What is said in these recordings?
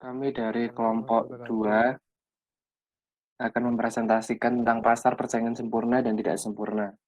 Kami dari Assalamualaikum kelompok warahmatullahi wabarakatuh. 2 akan mempresentasikan tentang pasar persaingan sempurna dan tidak sempurna.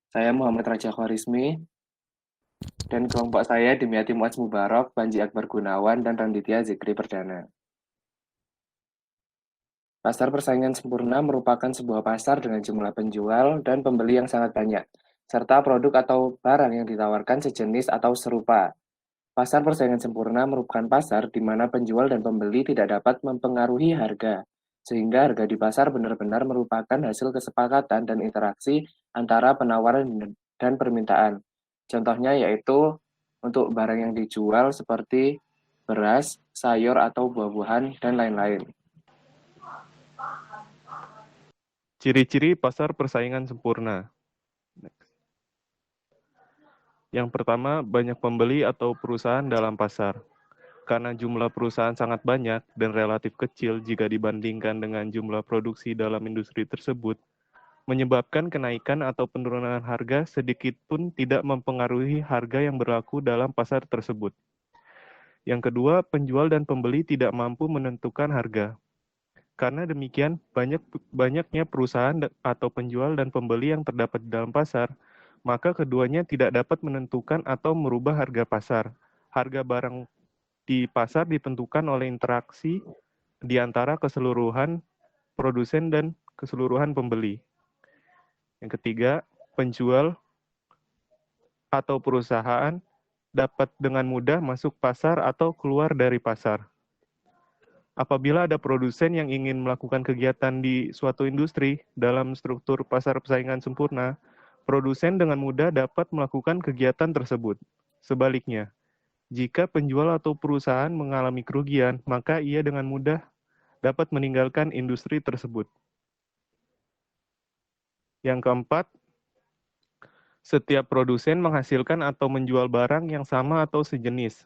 Saya Muhammad Raja Khwarizmi, dan kelompok saya Dimyati Muaz Mubarok, Panji Akbar Gunawan, dan Randitya Zikri Perdana. Pasar persaingan sempurna merupakan sebuah pasar dengan jumlah penjual dan pembeli yang sangat banyak, serta produk atau barang yang ditawarkan sejenis atau serupa. Pasar persaingan sempurna merupakan pasar di mana penjual dan pembeli tidak dapat mempengaruhi harga, sehingga harga di pasar benar-benar merupakan hasil kesepakatan dan interaksi antara penawaran dan permintaan. Contohnya yaitu untuk barang yang dijual seperti beras, sayur atau buah-buahan, dan lain-lain. Ciri-ciri pasar persaingan sempurna. Yang pertama, banyak pembeli atau perusahaan dalam pasar. Karena jumlah perusahaan sangat banyak dan relatif kecil jika dibandingkan dengan jumlah produksi dalam industri tersebut, menyebabkan kenaikan atau penurunan harga sedikit pun tidak mempengaruhi harga yang berlaku dalam pasar tersebut. Yang kedua, penjual dan pembeli tidak mampu menentukan harga. Karena demikian, banyaknya perusahaan atau penjual dan pembeli yang terdapat di dalam pasar, maka keduanya tidak dapat menentukan atau merubah harga pasar. Harga barang di pasar ditentukan oleh interaksi di antara keseluruhan produsen dan keseluruhan pembeli. Yang ketiga, penjual atau perusahaan dapat dengan mudah masuk pasar atau keluar dari pasar. Apabila ada produsen yang ingin melakukan kegiatan di suatu industri dalam struktur pasar persaingan sempurna, produsen dengan mudah dapat melakukan kegiatan tersebut. Sebaliknya, jika penjual atau perusahaan mengalami kerugian, maka ia dengan mudah dapat meninggalkan industri tersebut. Yang keempat, setiap produsen menghasilkan atau menjual barang yang sama atau sejenis.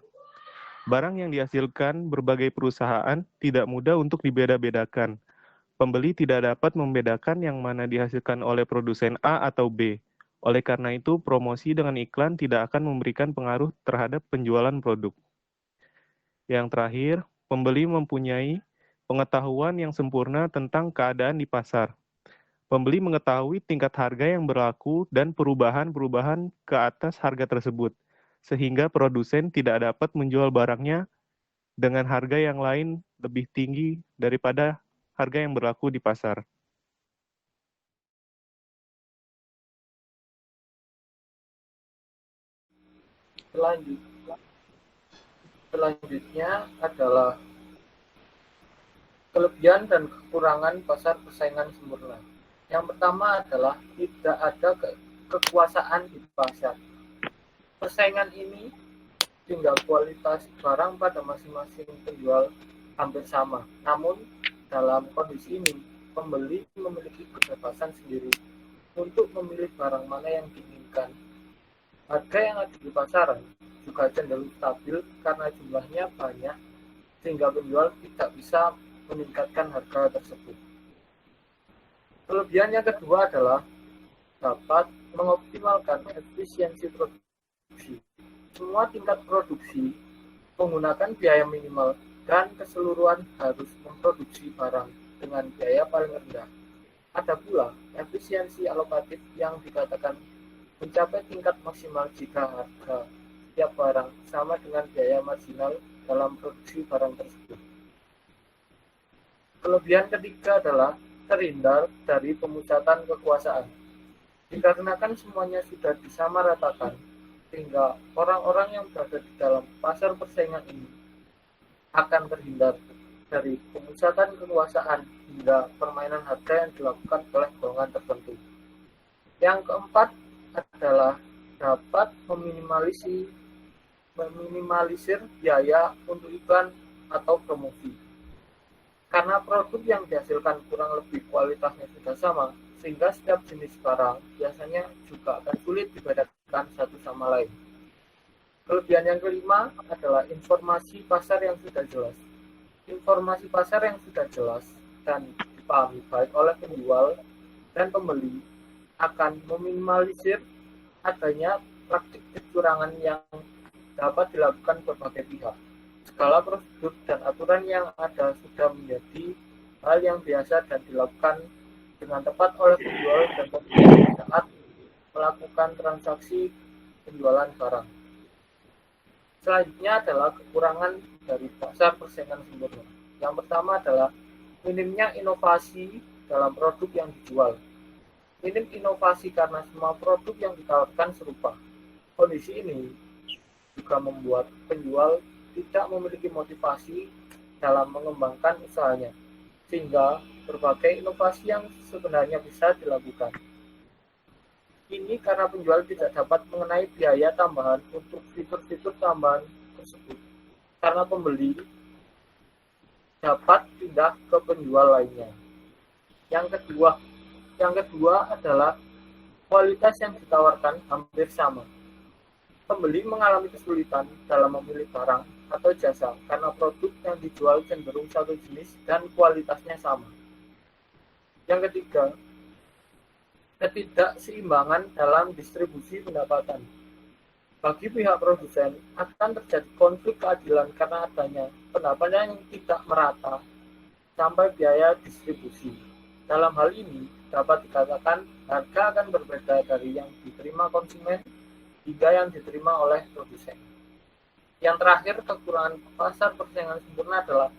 Barang yang dihasilkan berbagai perusahaan tidak mudah untuk dibeda-bedakan. Pembeli tidak dapat membedakan yang mana dihasilkan oleh produsen A atau B. Oleh karena itu, promosi dengan iklan tidak akan memberikan pengaruh terhadap penjualan produk. Yang terakhir, pembeli mempunyai pengetahuan yang sempurna tentang keadaan di pasar. Pembeli mengetahui tingkat harga yang berlaku dan perubahan-perubahan ke atas harga tersebut, sehingga produsen tidak dapat menjual barangnya dengan harga yang lain lebih tinggi daripada harga yang berlaku di pasar. Selanjut- Selanjutnya adalah kelebihan dan kekurangan pasar persaingan sempurna. Yang pertama adalah tidak ada kekuasaan di pasar. Persaingan ini sehingga kualitas barang pada masing-masing penjual hampir sama. Namun, dalam kondisi ini, pembeli memiliki kebebasan sendiri untuk memilih barang mana yang diinginkan. Harga yang ada di pasaran juga cenderung stabil karena jumlahnya banyak, sehingga penjual tidak bisa meningkatkan harga tersebut. Kelebihan yang kedua adalah dapat mengoptimalkan efisiensi produksi. Semua tingkat produksi menggunakan biaya minimal dan keseluruhan harus memproduksi barang dengan biaya paling rendah. Ada pula efisiensi alokatif yang dikatakan mencapai tingkat maksimal jika harga setiap barang sama dengan biaya marginal dalam produksi barang tersebut. Kelebihan ketiga adalah terhindar dari pemusatan kekuasaan. Dikarenakan semuanya sudah disamaratakan, sehingga orang-orang yang berada di dalam pasar persaingan ini akan terhindar dari pemusatan kekuasaan hingga permainan harga yang dilakukan oleh golongan tertentu. Yang keempat adalah dapat meminimalisir biaya untuk iklan atau promosi. Karena produk yang dihasilkan kurang lebih kualitasnya sudah sama, sehingga setiap jenis barang biasanya juga akan sulit dibedakan satu sama lain. Kelebihan yang kelima adalah informasi pasar yang sudah jelas. Informasi pasar yang sudah jelas dan dipahami baik oleh penjual dan pembeli akan meminimalisir adanya praktik kecurangan yang dapat dilakukan berbagai pihak. Segala prosedur dan aturan yang ada sudah menjadi hal yang biasa dan dilakukan dengan tepat oleh penjual dan pembeli saat melakukan transaksi penjualan barang. Selanjutnya adalah kekurangan dari pasar persaingan sempurna. Yang pertama adalah minimnya inovasi dalam produk yang dijual. Minim inovasi karena semua produk yang ditawarkan serupa. Kondisi ini juga membuat penjual tidak memiliki motivasi dalam mengembangkan usahanya, sehingga berbagai inovasi yang sebenarnya bisa dilakukan. Ini karena penjual tidak dapat mengenai biaya tambahan untuk fitur-fitur tambahan tersebut, karena pembeli dapat pindah ke penjual lainnya. Yang kedua adalah kualitas yang ditawarkan hampir sama. Pembeli mengalami kesulitan dalam memilih barang atau jasa karena produk yang dijual cenderung satu jenis dan kualitasnya sama. Yang ketiga, ketidakseimbangan dalam distribusi pendapatan. Bagi pihak produsen akan terjadi konflik keadilan karena adanya pendapatan yang tidak merata sampai biaya distribusi. Dalam hal ini, dapat dikatakan harga akan berbeda dari yang diterima konsumen hingga yang diterima oleh produsen. Yang terakhir, kekurangan pasar persaingan sempurna adalah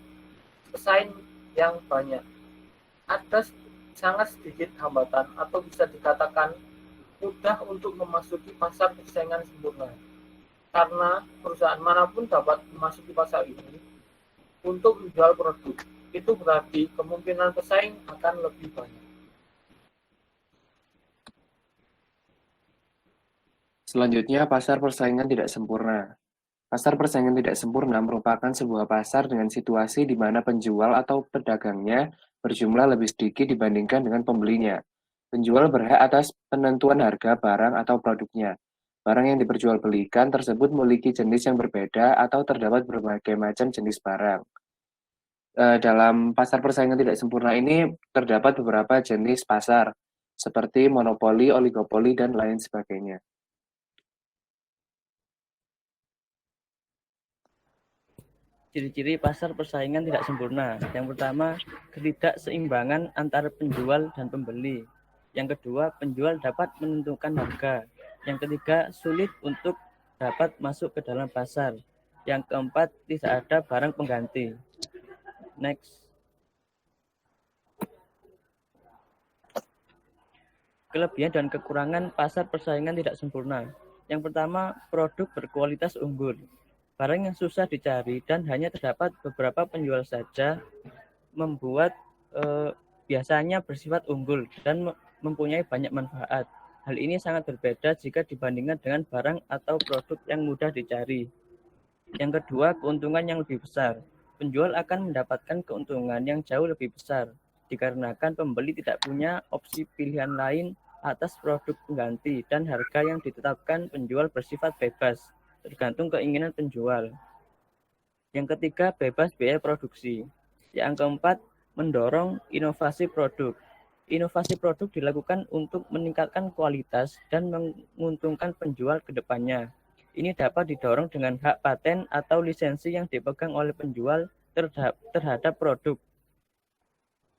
pesaing yang banyak. Ada sangat sedikit hambatan atau bisa dikatakan mudah untuk memasuki pasar persaingan sempurna. Karena perusahaan manapun dapat memasuki pasar ini untuk menjual produk. Itu berarti kemungkinan pesaing akan lebih banyak. Selanjutnya, pasar persaingan tidak sempurna. Pasar persaingan tidak sempurna merupakan sebuah pasar dengan situasi di mana penjual atau pedagangnya berjumlah lebih sedikit dibandingkan dengan pembelinya. Penjual berhak atas penentuan harga barang atau produknya. Barang yang diperjualbelikan tersebut memiliki jenis yang berbeda atau terdapat berbagai macam jenis barang. Dalam pasar persaingan tidak sempurna ini terdapat beberapa jenis pasar, seperti monopoli, oligopoli, dan lain sebagainya. Ciri-ciri pasar persaingan tidak sempurna. Yang pertama, ketidakseimbangan antara penjual dan pembeli. Yang kedua, penjual dapat menentukan harga. Yang ketiga, sulit untuk dapat masuk ke dalam pasar. Yang keempat, tidak ada barang pengganti. Next. Kelebihan dan kekurangan pasar persaingan tidak sempurna. Yang pertama, produk berkualitas unggul. Barang yang susah dicari dan hanya terdapat beberapa penjual saja membuat biasanya bersifat unggul dan mempunyai banyak manfaat. Hal ini sangat berbeda jika dibandingkan dengan barang atau produk yang mudah dicari. Yang kedua, keuntungan yang lebih besar. Penjual akan mendapatkan keuntungan yang jauh lebih besar dikarenakan pembeli tidak punya opsi pilihan lain atas produk pengganti dan harga yang ditetapkan penjual bersifat bebas, tergantung keinginan penjual. Yang ketiga, bebas biaya produksi. Yang keempat, mendorong inovasi produk. Inovasi produk dilakukan untuk meningkatkan kualitas dan menguntungkan penjual ke depannya. Ini dapat didorong dengan hak paten atau lisensi yang dipegang oleh penjual terhadap produk.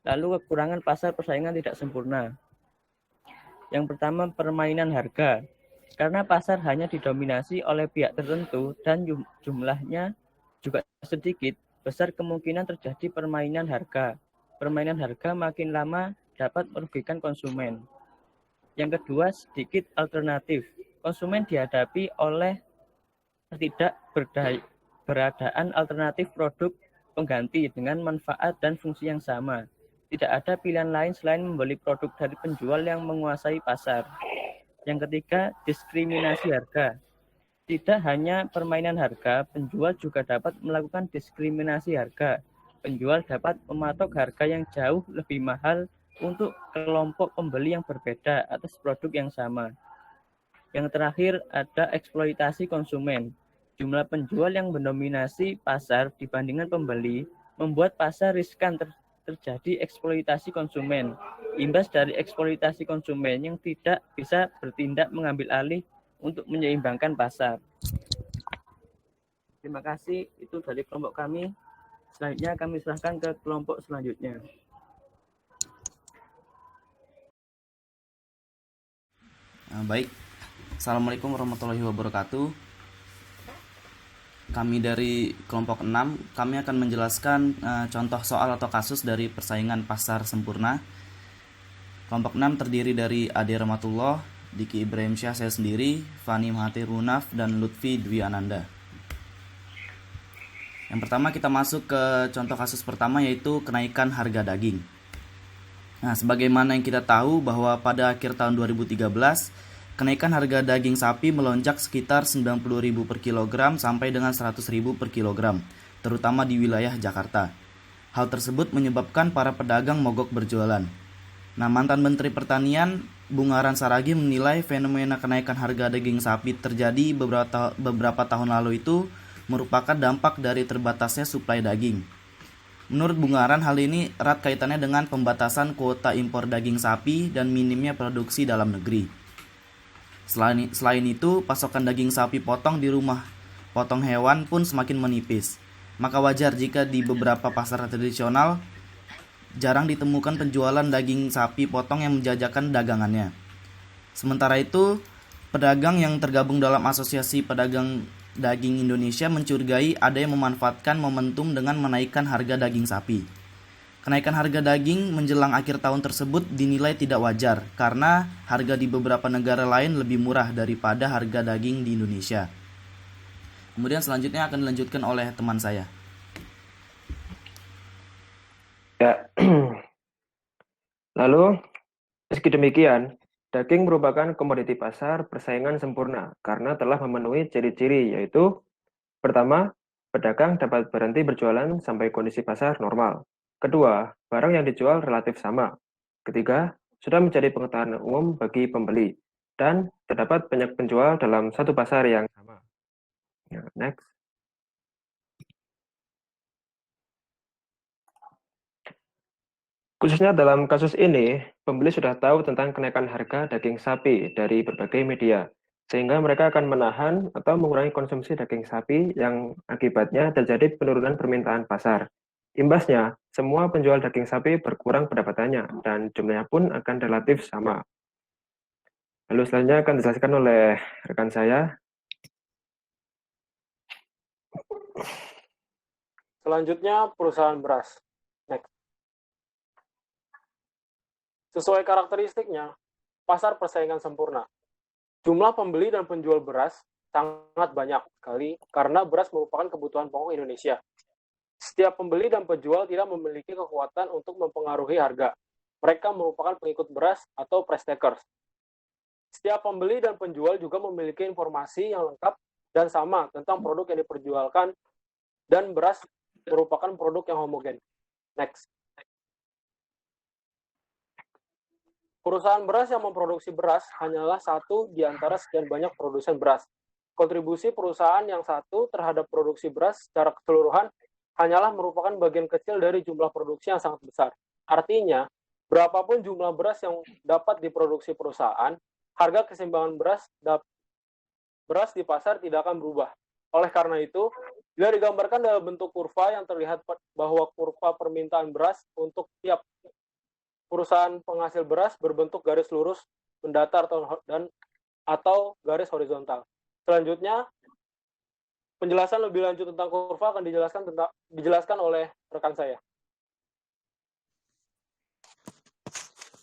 Lalu kekurangan pasar persaingan tidak sempurna. Yang pertama, permainan harga. Karena pasar hanya didominasi oleh pihak tertentu dan jumlahnya juga sedikit, besar kemungkinan terjadi permainan harga. Permainan harga makin lama dapat merugikan konsumen. Yang kedua, sedikit alternatif. Konsumen dihadapi oleh ketidakberadaan alternatif produk pengganti dengan manfaat dan fungsi yang sama. Tidak ada pilihan lain selain membeli produk dari penjual yang menguasai pasar. Yang ketiga, diskriminasi harga. Tidak hanya permainan harga, penjual juga dapat melakukan diskriminasi harga. Penjual dapat mematok harga yang jauh lebih mahal untuk kelompok pembeli yang berbeda atas produk yang sama. Yang terakhir, ada eksploitasi konsumen. Jumlah penjual yang mendominasi pasar dibandingkan pembeli membuat pasar riskan terjadi eksploitasi konsumen. Imbas dari eksploitasi konsumen yang tidak bisa bertindak mengambil alih untuk menyeimbangkan pasar. Terima kasih, itu dari kelompok kami. Selanjutnya kami serahkan ke kelompok selanjutnya. Baik, Assalamualaikum warahmatullahi wabarakatuh. Kami dari kelompok 6, kami akan menjelaskan contoh soal atau kasus dari persaingan pasar sempurna. Kelompok 6 terdiri dari Ade Rahmatullah, Diki Ibrahim Syah, saya sendiri, Fani Mahathir Runaf, dan Lutfi Dwi Ananda. Yang pertama kita masuk ke contoh kasus pertama, yaitu kenaikan harga daging. Nah, sebagaimana yang kita tahu bahwa pada akhir tahun 2013, kenaikan harga daging sapi melonjak sekitar 90.000 per kilogram sampai dengan 100.000 per kilogram, terutama di wilayah Jakarta. Hal tersebut menyebabkan para pedagang mogok berjualan. Nah, mantan Menteri Pertanian Bungaran Saragi menilai fenomena kenaikan harga daging sapi terjadi beberapa tahun lalu itu merupakan dampak dari terbatasnya suplai daging. Menurut Bungaran, hal ini erat kaitannya dengan pembatasan kuota impor daging sapi dan minimnya produksi dalam negeri. Selain itu, pasokan daging sapi potong di rumah potong hewan pun semakin menipis. Maka wajar jika di beberapa pasar tradisional jarang ditemukan penjualan daging sapi potong yang menjajakan dagangannya. Sementara itu, pedagang yang tergabung dalam Asosiasi Pedagang Daging Indonesia mencurigai ada yang memanfaatkan momentum dengan menaikkan harga daging sapi. Kenaikan harga daging menjelang akhir tahun tersebut dinilai tidak wajar karena harga di beberapa negara lain lebih murah daripada harga daging di Indonesia. Kemudian selanjutnya akan dilanjutkan oleh teman saya. Ya. Lalu, meski demikian, daging merupakan komoditi pasar persaingan sempurna karena telah memenuhi ciri-ciri, yaitu pertama, pedagang dapat berhenti berjualan sampai kondisi pasar normal. Kedua, barang yang dijual relatif sama. Ketiga, sudah menjadi pengetahuan umum bagi pembeli. Dan terdapat banyak penjual dalam satu pasar yang sama. Ya, next. Khususnya dalam kasus ini, pembeli sudah tahu tentang kenaikan harga daging sapi dari berbagai media, sehingga mereka akan menahan atau mengurangi konsumsi daging sapi yang akibatnya terjadi penurunan permintaan pasar. Imbasnya, semua penjual daging sapi berkurang pendapatannya, dan jumlahnya pun akan relatif sama. Lalu selanjutnya akan dijelaskan oleh rekan saya. Selanjutnya, perusahaan beras. Next. Sesuai karakteristiknya, pasar persaingan sempurna. Jumlah pembeli dan penjual beras sangat banyak sekali karena beras merupakan kebutuhan pokok Indonesia. Setiap pembeli dan penjual tidak memiliki kekuatan untuk mempengaruhi harga. Mereka merupakan pengikut beras atau price takers. Setiap pembeli dan penjual juga memiliki informasi yang lengkap dan sama tentang produk yang diperjualkan, dan beras merupakan produk yang homogen. Next. Perusahaan beras yang memproduksi beras hanyalah satu di antara sekian banyak produsen beras. Kontribusi perusahaan yang satu terhadap produksi beras secara keseluruhan hanyalah merupakan bagian kecil dari jumlah produksi yang sangat besar. Artinya, berapapun jumlah beras yang dapat diproduksi perusahaan, harga keseimbangan beras di pasar tidak akan berubah. Oleh karena itu, bila digambarkan dalam bentuk kurva yang terlihat bahwa kurva permintaan beras untuk tiap perusahaan penghasil beras berbentuk garis lurus mendatar atau garis horizontal. Selanjutnya, penjelasan lebih lanjut tentang kurva akan dijelaskan oleh rekan saya.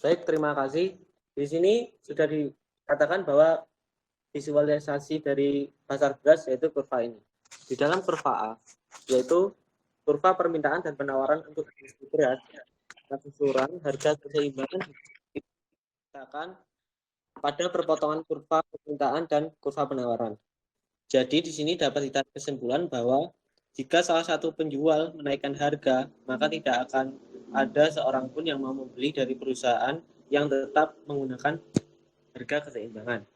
Baik, terima kasih. Di sini sudah dikatakan bahwa visualisasi dari pasar beras yaitu kurva ini. Di dalam kurva A, yaitu kurva permintaan dan penawaran untuk beras, keseluruhan harga keseimbangan dikatakan pada perpotongan kurva permintaan dan kurva penawaran. Jadi di sini dapat ditarik kesimpulan bahwa jika salah satu penjual menaikkan harga, maka tidak akan ada seorang pun yang mau membeli dari perusahaan yang tetap menggunakan harga keseimbangan.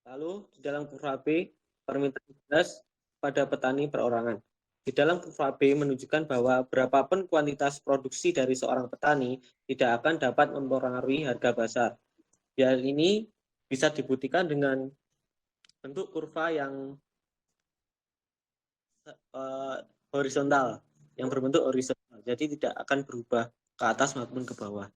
Lalu di dalam kurva B, permintaan beras pada petani perorangan. Di dalam kurva B menunjukkan bahwa berapapun kuantitas produksi dari seorang petani tidak akan dapat mempengaruhi harga pasar. Hal ini bisa dibuktikan dengan bentuk kurva yang horizontal, yang berbentuk horizontal. Jadi tidak akan berubah ke atas maupun ke bawah.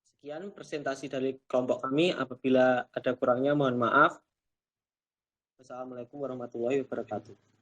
Sekian presentasi dari kelompok kami. Apabila ada kurangnya mohon maaf. Wassalamualaikum warahmatullahi wabarakatuh.